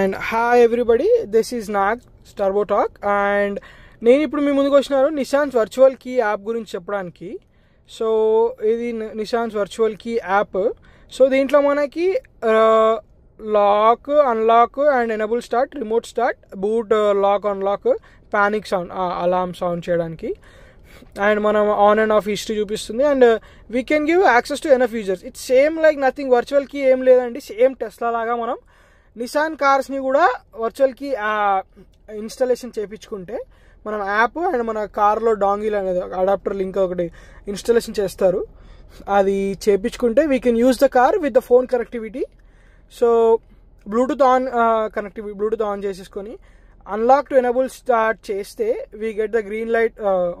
And hi everybody, this is Nag Turbo Talk and నేను ఇప్పుడు మీ ముందుకు వచ్చినాను నిషాన్స్ వర్చువల్ కీ యాప్ గురించి చెప్పడానికి. సో ఇది Nissan's virtual key app. So దీంట్లో మనకి lock, unlock and enable start, remote start, boot, lock, unlock, panic sound, alarm sound చేయడానికి, అండ్ మనం ఆన్ అండ్ ఆఫ్ హిస్టరీ చూపిస్తుంది. And we can give access to enough users. It's same like nothing, virtual key ఏం లేదండి. Same Tesla లాగా మనం Nissan కార్స్ని కూడా virtual key installation చేయించుకుంటే మనం యాప్ అండ్ మన కార్లో డాంగిల్ అనేది అడాప్టర్ లింక్ ఒకటి ఇన్స్టాలేషన్ చేస్తారు. అది చేయించుకుంటే we can use the car with the phone connectivity. So Bluetooth on చేసేసుకొని అన్లాక్ టు ఎనబుల్ స్టార్ట్ చేస్తే we get the green light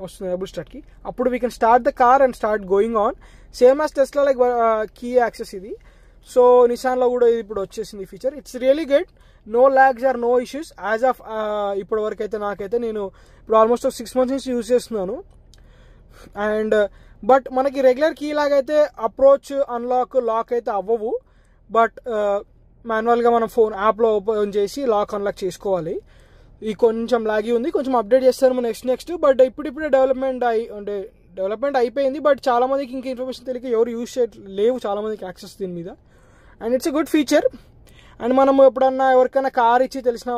వస్తుంది ఎనబుల్ స్టార్ట్కి. అప్పుడు we can start the car and start going on. Same as Tesla like key access ఇది. So నిసాన్లో కూడా ఇది ఇప్పుడు వచ్చేసింది feature. It's really good. No lags or no issues as of ఇప్పటి వరకు అయితే. నాకైతే నేను ఇప్పుడు ఆల్మోస్ట్ 6 months నుంచి యూజ్ చేస్తున్నాను. అండ్ బట్ మనకి రెగ్యులర్ కీ లాగైతే అప్రోచ్, అన్లాక్, లాక్ అయితే అవ్వవు. బట్ మాన్యువల్గా మనం ఫోన్ యాప్లో ఓపెన్ చేసి లాక్, అన్లాక్ చేసుకోవాలి. ఇది కొంచెం లాగి ఉంది, కొంచెం అప్డేట్ చేస్తారు నెక్స్ట్. బట్ ఇప్పుడిప్పుడే డెవలప్మెంట్ అయిపోయింది. బట్ చాలామందికి ఇంకా ఇన్ఫర్మేషన్ తెలియక ఎవరు యూజ్ లేవు చాలామందికి యాక్సెస్ దీని మీద. And it's a good feature. And మనం ఎప్పుడన్నా ఎవరికైనా కార్ ఇచ్చి తెలిసిన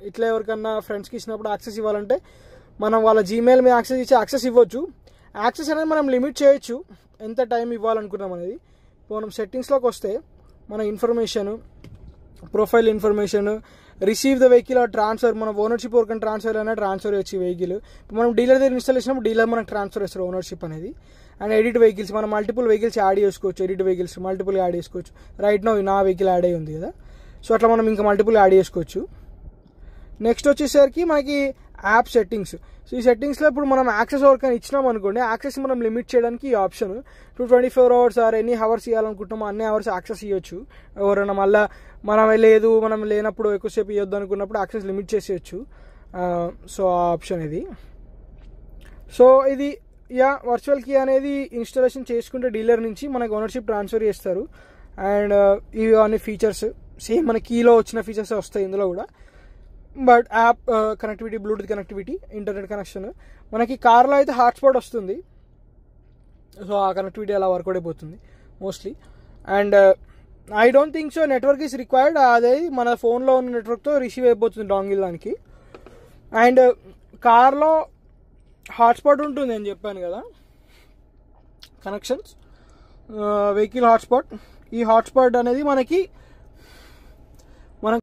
ఇట్లా ఎవరికన్నా ఫ్రెండ్స్కి ఇచ్చినప్పుడు యాక్సెస్ ఇవ్వాలంటే మనం వాళ్ళ జీమెయిల్ మీద యాక్సెస్ ఇచ్చి యాక్సెస్ ఇవ్వచ్చు. యాక్సెస్ అనేది మనం లిమిట్ చేయొచ్చు ఎంత టైం ఇవ్వాలనుకున్నాం అనేది. మనం సెట్టింగ్స్లోకి వస్తే మన information, profile information, receive the vehicle or transfer, మన ఓనర్షిప్ ఎవరికైనా ట్రాన్స్ఫర్ అయినా ట్రాన్స్ఫర్ వచ్చి వెహికల్ మనం డీలర్ దగ్గర ఇన్స్టాల్ చేసినప్పుడు డీలర్ మనకు ట్రాన్స్ఫర్ చేస్తారు ఓనర్షిప్ అనేది. అండ్ ఎడిట్ వెహికల్స్, మనం మల్టిపుల్ వెహికల్స్ యాడ్ చేసుకోవచ్చు. ఎడిట్ వెహికల్స్ మల్టిపుల్ యాడ్ చేసుకోవచ్చు. రైట్ నో నా వెహికల్ యాడ్ అయ్యి ఉంది కదా, సో అట్లా మనం ఇంకా మల్టిపుల్ యాడ్ చేసుకోవచ్చు. నెక్స్ట్ వచ్చేసరికి మనకి యాప్ సెట్టింగ్స్. సో ఈ సెట్టింగ్స్లో ఇప్పుడు మనం యాక్సెస్ ఎవరికైనా ఇచ్చినాం అనుకోండి, యాక్సెస్ మనం లిమిట్ చేయడానికి ఈ ఆప్షన్ 24 hours ఆర్ ఎన్ని అవర్స్ ఇవ్వాలనుకుంటామో అన్ని అవర్స్ యాక్సెస్ ఇవ్వచ్చు. ఎవరైనా మళ్ళీ మనం లేనప్పుడు ఎక్కువసేపు ఇవ్వద్దు అనుకున్నప్పుడు యాక్సెస్ లిమిట్ చేసేయచ్చు. సో ఆ ఆప్షన్ ఇది. సో ఇది వర్చువల్ కీ అనేది ఇన్స్టాలేషన్ చేసుకుంటే డీలర్ నుంచి మనకు ఓనర్షిప్ ట్రాన్స్ఫర్ చేస్తారు. అండ్ ఇవి అన్ని ఫీచర్స్ సేమ్ మన కీలో వచ్చిన ఫీచర్స్ వస్తాయి ఇందులో కూడా. But app connectivity, Bluetooth connectivity, internet connection, మనకి కార్లో అయితే హాట్స్పాట్ వస్తుంది. సో ఆ కనెక్టివిటీ అలా వర్కౌట్ అయిపోతుంది mostly. And I don't think so network is required. అదే మన ఫోన్లో ఉన్న నెట్వర్క్తో రిసీవ్ అయిపోతుంది డాంగిల్ దానికి. అండ్ కార్లో హాట్స్పాట్ ఉంటుంది అని చెప్పాను కదా, కనెక్షన్స్, వెహికల్ హాట్స్పాట్. ఈ హాట్స్పాట్ అనేది మనకి